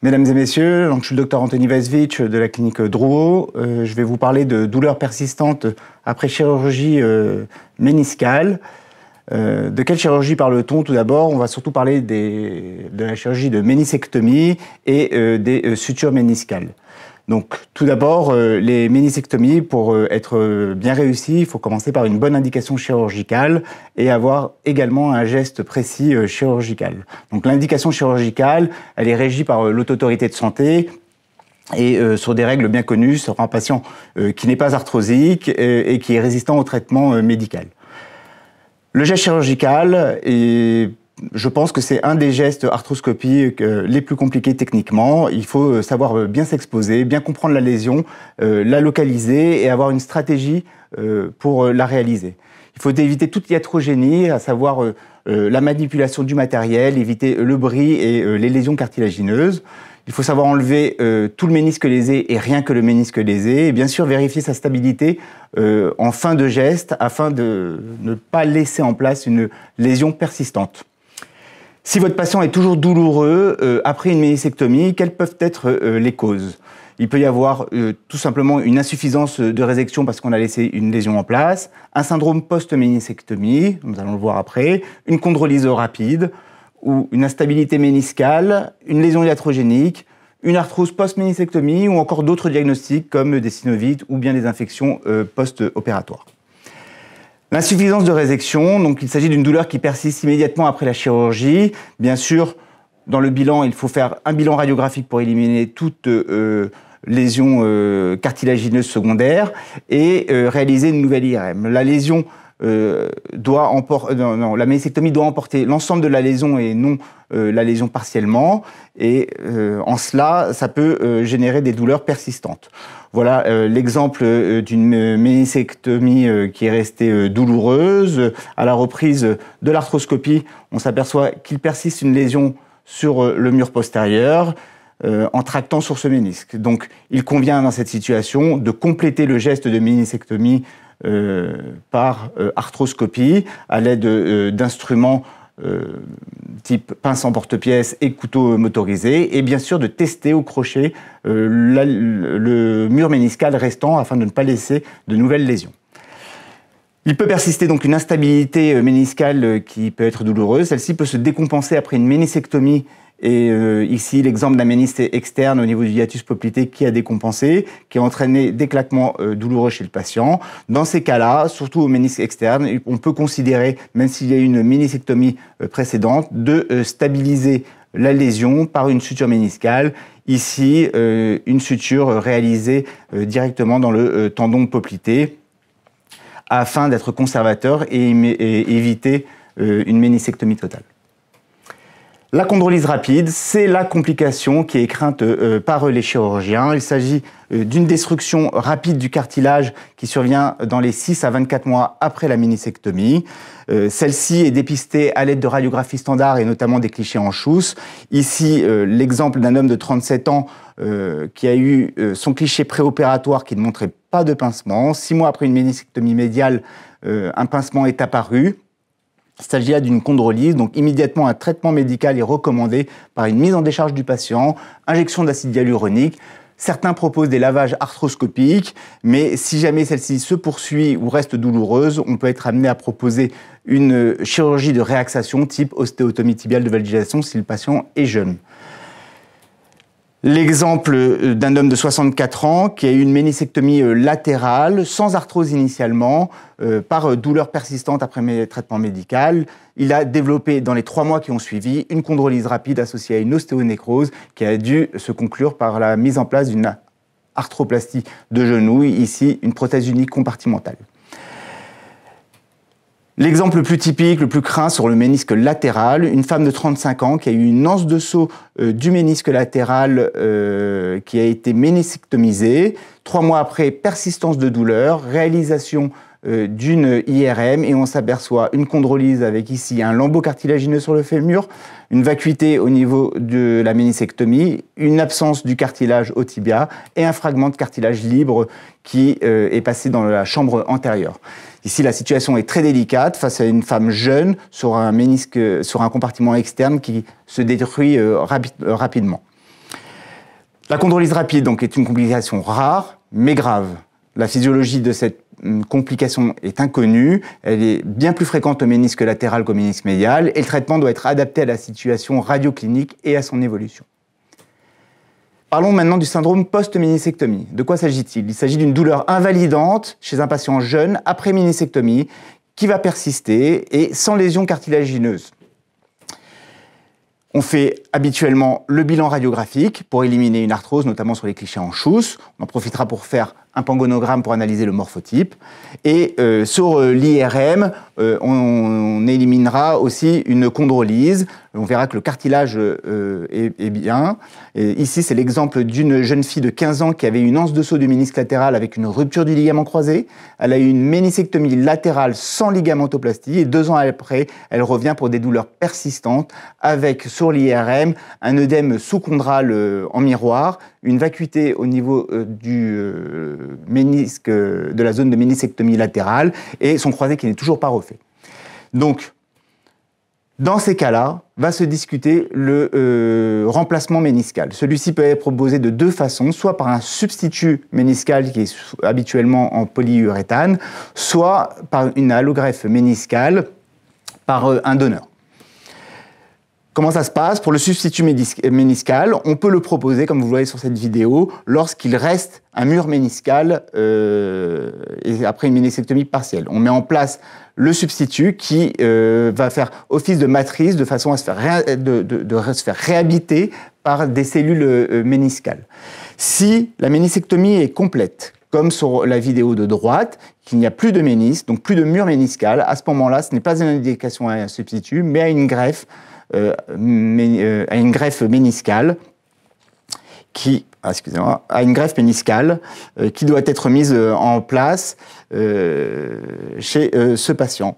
Mesdames et messieurs, donc je suis le docteur Anthony Vaisvich de la clinique Drouot. Je vais vous parler de douleurs persistantes après chirurgie méniscale. De quelle chirurgie parle-t-on? Tout d'abord, on va surtout parler de la chirurgie de ménisectomie et des sutures méniscales. Donc, tout d'abord, les ménisectomies, pour être bien réussies, il faut commencer par une bonne indication chirurgicale et avoir également un geste précis chirurgical. Donc, l'indication chirurgicale, elle est régie par l'autorité de santé et sur des règles bien connues sur un patient qui n'est pas arthrosique et qui est résistant au traitement médical. Le geste chirurgical est... Je pense que c'est un des gestes arthroscopiques les plus compliqués techniquement. Il faut savoir bien s'exposer, bien comprendre la lésion, la localiser et avoir une stratégie pour la réaliser. Il faut éviter toute iatrogénie, à savoir la manipulation du matériel, éviter le bris et les lésions cartilagineuses. Il faut savoir enlever tout le ménisque lésé et rien que le ménisque lésé. Et bien sûr, vérifier sa stabilité en fin de geste afin de ne pas laisser en place une lésion persistante. Si votre patient est toujours douloureux après une ménisectomie, quelles peuvent être les causes? Il peut y avoir tout simplement une insuffisance de résection parce qu'on a laissé une lésion en place, un syndrome post-ménisectomie, nous allons le voir après, une chondrolyse rapide ou une instabilité méniscale, une lésion iatrogénique, une arthrose post-ménisectomie ou encore d'autres diagnostics comme des synovites ou bien des infections post-opératoires. L'insuffisance de résection, donc il s'agit d'une douleur qui persiste immédiatement après la chirurgie. Bien sûr, dans le bilan, il faut faire un bilan radiographique pour éliminer toute lésion cartilagineuse secondaire et réaliser une nouvelle IRM. La lésion la ménisectomie doit emporter l'ensemble de la lésion et non la lésion partiellement. Et en cela, ça peut générer des douleurs persistantes. Voilà l'exemple d'une ménisectomie qui est restée douloureuse. À la reprise de l'arthroscopie, on s'aperçoit qu'il persiste une lésion sur le mur postérieur en tractant sur ce ménisque. Donc, il convient dans cette situation de compléter le geste de ménisectomie par arthroscopie à l'aide d'instruments type pince en porte-pièce et couteau motorisé, et bien sûr de tester au crochet le mur méniscal restant afin de ne pas laisser de nouvelles lésions. Il peut persister donc une instabilité méniscale qui peut être douloureuse. Celle-ci peut se décompenser après une ménisectomie. Et ici, l'exemple d'un ménisque externe au niveau du hiatus poplité qui a décompensé, qui a entraîné des claquements douloureux chez le patient. Dans ces cas-là, surtout au ménisque externe, on peut considérer, même s'il y a eu une ménisectomie précédente, de stabiliser la lésion par une suture méniscale. Ici, une suture réalisée directement dans le tendon poplité afin d'être conservateur et éviter une ménisectomie totale. La chondrolyse rapide, c'est la complication qui est crainte par les chirurgiens. Il s'agit d'une destruction rapide du cartilage qui survient dans les 6 à 24 mois après la ménisectomie. Celle-ci est dépistée à l'aide de radiographie standard et notamment des clichés en Schuss. Ici, l'exemple d'un homme de 37 ans qui a eu son cliché préopératoire qui ne montrait pas de pincement. 6 mois après une ménisectomie médiale, un pincement est apparu. Il s'agit là d'une chondrolyse, donc immédiatement un traitement médical est recommandé par une mise en décharge du patient, injection d'acide hyaluronique. Certains proposent des lavages arthroscopiques, mais si jamais celle-ci se poursuit ou reste douloureuse, on peut être amené à proposer une chirurgie de réaxation type ostéotomie tibiale de validation si le patient est jeune. L'exemple d'un homme de 64 ans qui a eu une ménisectomie latérale, sans arthrose initialement, par douleur persistante après traitement médical. Il a développé dans les 3 mois qui ont suivi une chondrolyse rapide associée à une ostéonécrose qui a dû se conclure par la mise en place d'une arthroplastie de genou, ici une prothèse unique compartimentale. L'exemple le plus typique, le plus craint sur le ménisque latéral, une femme de 35 ans qui a eu une anse de saut du ménisque latéral qui a été ménisectomisée. 3 mois après, persistance de douleur, réalisation d'une IRM et on s'aperçoit une chondrolyse avec ici un lambeau cartilagineux sur le fémur, une vacuité au niveau de la ménisectomie, une absence du cartilage au tibia et un fragment de cartilage libre qui est passé dans la chambre antérieure. Ici, la situation est très délicate face à une femme jeune sur un ménisque, sur un compartiment externe qui se détruit rapidement. La chondrolyse rapide donc, est une complication rare, mais grave. La physiologie de cette complication est inconnue, elle est bien plus fréquente au ménisque latéral qu'au ménisque médial, et le traitement doit être adapté à la situation radioclinique et à son évolution. Parlons maintenant du syndrome post-ménisectomie. De quoi s'agit-il? Il s'agit d'une douleur invalidante chez un patient jeune après ménisectomie qui va persister et sans lésion cartilagineuse. On fait habituellement le bilan radiographique pour éliminer une arthrose, notamment sur les clichés en Schuss. On en profitera pour faire un pangonogramme pour analyser le morphotype. Et sur l'IRM, on éliminera aussi une chondrolyse. On verra que le cartilage est bien. Et ici, c'est l'exemple d'une jeune fille de 15 ans qui avait une anse de saut du ménisque latéral avec une rupture du ligament croisé. Elle a eu une ménisectomie latérale sans ligamentoplastie. Et 2 ans après, elle revient pour des douleurs persistantes avec, sur l'IRM, un œdème sous-chondral en miroir, une vacuité au niveau du ménisque, de la zone de ménisectomie latérale et son croisé qui n'est toujours pas refait. Donc, dans ces cas-là, va se discuter le remplacement méniscal. Celui-ci peut être proposé de 2 façons, soit par un substitut méniscal qui est habituellement en polyuréthane, soit par une allogreffe méniscale par un donneur. Comment ça se passe? Pour le substitut méniscal, on peut le proposer, comme vous le voyez sur cette vidéo, lorsqu'il reste un mur méniscal et après une ménisectomie partielle. On met en place le substitut qui va faire office de matrice de façon à se faire réhabiter par des cellules méniscales. Si la ménisectomie est complète, comme sur la vidéo de droite, qu'il n'y a plus de ménisque, donc plus de mur méniscal, à ce moment-là, ce n'est pas une indication à un substitut, mais à une greffe méniscale qui doit être mise en place chez ce patient.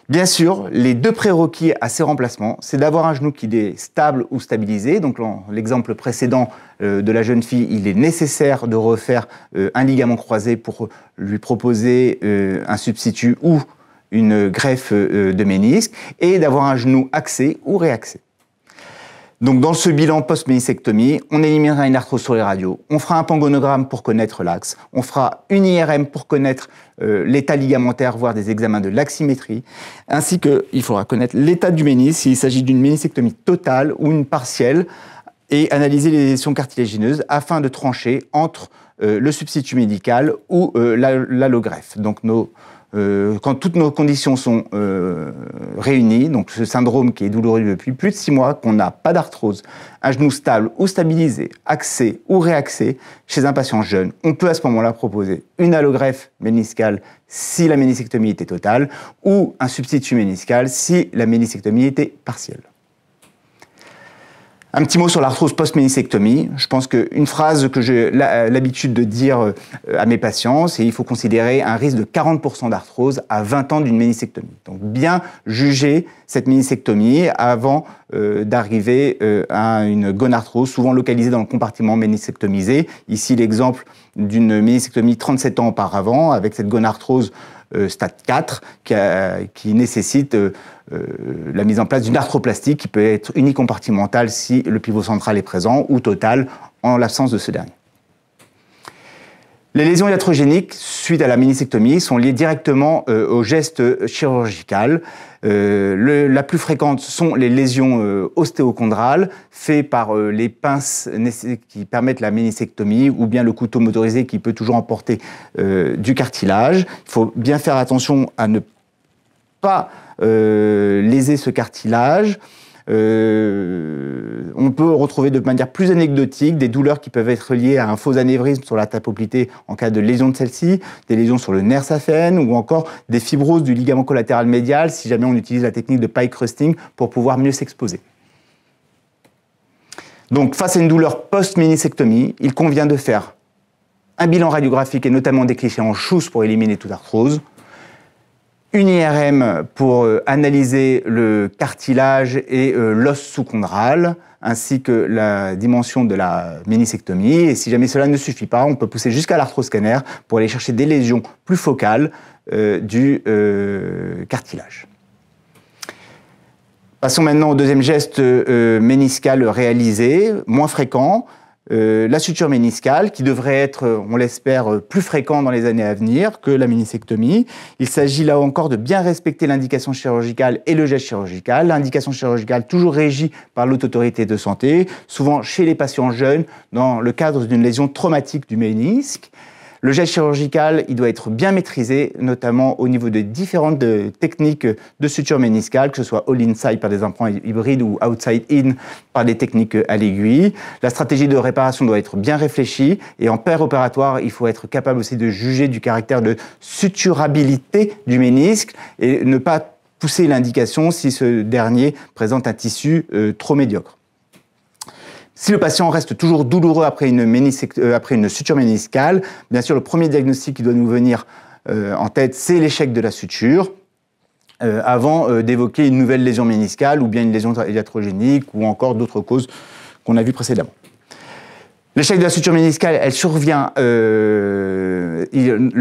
Bien sûr, les 2 prérequis à ces remplacements, c'est d'avoir un genou qui est stable ou stabilisé. Donc, l'exemple précédent de la jeune fille, il est nécessaire de refaire un ligament croisé pour lui proposer un substitut ou une greffe de ménisque et d'avoir un genou axé ou réaxé. Donc dans ce bilan post-ménisectomie, on éliminera une arthrose sur les radios, on fera un pangonogramme pour connaître l'axe, on fera une IRM pour connaître l'état ligamentaire, voire des examens de l'aximétrie, ainsi qu'il faudra connaître l'état du ménisque, s'il s'agit d'une ménisectomie totale ou une partielle, et analyser les lésions cartilagineuses afin de trancher entre le substitut médical ou l'allogreffe. Donc quand toutes nos conditions sont réunies, donc ce syndrome qui est douloureux depuis plus de 6 mois, qu'on n'a pas d'arthrose, un genou stable ou stabilisé, axé ou réaxé, chez un patient jeune, on peut à ce moment-là proposer une allogreffe méniscale si la ménisectomie était totale ou un substitut méniscal si la ménisectomie était partielle. Un petit mot sur l'arthrose post-ménisectomie. Je pense qu'une phrase que j'ai l'habitude de dire à mes patients, c'est qu'il faut considérer un risque de 40% d'arthrose à 20 ans d'une ménisectomie. Donc bien juger cette ménisectomie avant d'arriver à une gonarthrose, souvent localisée dans le compartiment ménisectomisé. Ici l'exemple d'une ménisectomie 37 ans auparavant, avec cette gonarthrose stade 4 qui nécessite la mise en place d'une arthroplastie qui peut être unicompartimentale si le pivot central est présent ou totale en l'absence de ce dernier. Les lésions iatrogéniques suite à la ménisectomie sont liées directement au geste chirurgical. La plus fréquente sont les lésions ostéochondrales faites par les pinces qui permettent la ménisectomie ou bien le couteau motorisé qui peut toujours emporter du cartilage. Il faut bien faire attention à ne pas léser ce cartilage. On peut retrouver de manière plus anecdotique des douleurs qui peuvent être liées à un faux anévrisme sur la tapoplité en cas de lésion de celle-ci, des lésions sur le nerf saphène ou encore des fibroses du ligament collatéral médial si jamais on utilise la technique de pie crusting pour pouvoir mieux s'exposer. Donc face à une douleur post-ménisectomie, il convient de faire un bilan radiographique et notamment des clichés en Schuss pour éliminer toute arthrose, une IRM pour analyser le cartilage et l'os sous-chondral, ainsi que la dimension de la ménisectomie. Et si jamais cela ne suffit pas, on peut pousser jusqu'à l'arthroscanner pour aller chercher des lésions plus focales du cartilage. Passons maintenant au deuxième geste méniscal réalisé, moins fréquent. la suture méniscale, qui devrait être, on l'espère, plus fréquente dans les années à venir que la ménisectomie. Il s'agit là encore de bien respecter l'indication chirurgicale et le geste chirurgical. L'indication chirurgicale toujours régie par l'Haute Autorité de Santé, souvent chez les patients jeunes, dans le cadre d'une lésion traumatique du ménisque. Le geste chirurgical, il doit être bien maîtrisé, notamment au niveau de différentes techniques de suture méniscale, que ce soit all-inside par des implants hybrides ou outside-in par des techniques à l'aiguille. La stratégie de réparation doit être bien réfléchie et en péropératoire, il faut être capable aussi de juger du caractère de suturabilité du ménisque et ne pas pousser l'indication si ce dernier présente un tissu trop médiocre. Si le patient reste toujours douloureux après une suture méniscale, bien sûr, le premier diagnostic qui doit nous venir en tête, c'est l'échec de la suture, avant d'évoquer une nouvelle lésion méniscale ou bien une lésion iatrogénique ou encore d'autres causes qu'on a vues précédemment. L'échec de la suture méniscale, elle survient, le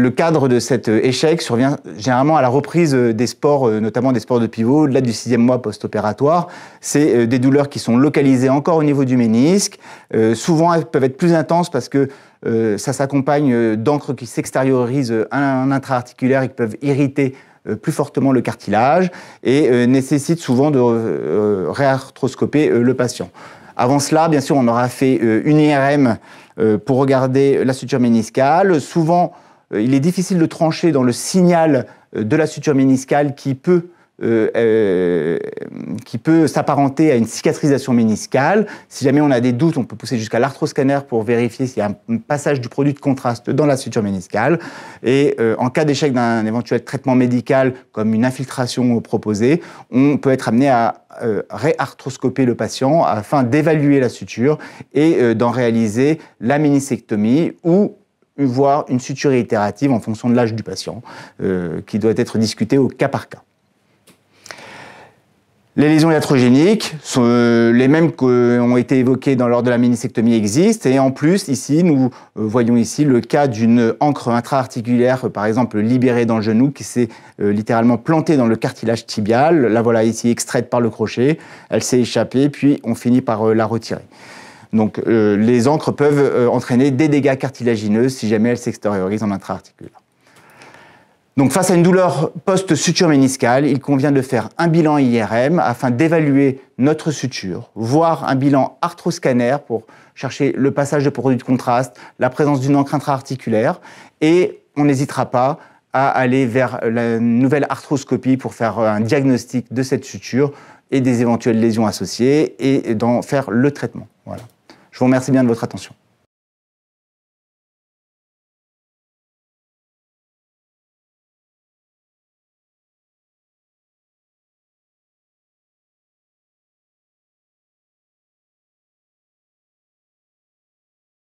cadre de cet échec survient généralement à la reprise des sports, notamment des sports de pivot, au-delà du 6e mois post-opératoire. C'est des douleurs qui sont localisées encore au niveau du ménisque. Souvent, elles peuvent être plus intenses parce que ça s'accompagne d'encres qui s'extériorisent en intra-articulaire et qui peuvent irriter plus fortement le cartilage et nécessitent souvent de réarthroscoper le patient. Avant cela, bien sûr, on aura fait une IRM pour regarder la suture méniscale. Souvent, il est difficile de trancher dans le signal de la suture méniscale qui peut s'apparenter à une cicatrisation méniscale. Si jamais on a des doutes, on peut pousser jusqu'à l'arthroscanner pour vérifier s'il y a un passage du produit de contraste dans la suture méniscale. Et en cas d'échec d'un éventuel traitement médical, comme une infiltration proposée, on peut être amené à réarthroscoper le patient afin d'évaluer la suture et d'en réaliser la ménisectomie ou voire une suture réitérative en fonction de l'âge du patient, qui doit être discutée au cas par cas. Les lésions iatrogéniques, les mêmes qui ont été évoquées lors de la ménisectomie existent, et en plus, ici, nous voyons ici le cas d'une encre intra-articulaire, par exemple libérée dans le genou, qui s'est littéralement plantée dans le cartilage tibial. La voilà ici extraite par le crochet, elle s'est échappée, puis on finit par la retirer. Donc les encres peuvent entraîner des dégâts cartilagineux si jamais elles s'extériorisent en intra-articulaire. Donc face à une douleur post-suture méniscale, il convient de faire un bilan IRM afin d'évaluer notre suture, voire un bilan arthroscanner pour chercher le passage de produits de contraste, la présence d'une encre intra-articulaire, et on n'hésitera pas à aller vers la nouvelle arthroscopie pour faire un diagnostic de cette suture et des éventuelles lésions associées et d'en faire le traitement. Voilà. Je vous remercie bien de votre attention.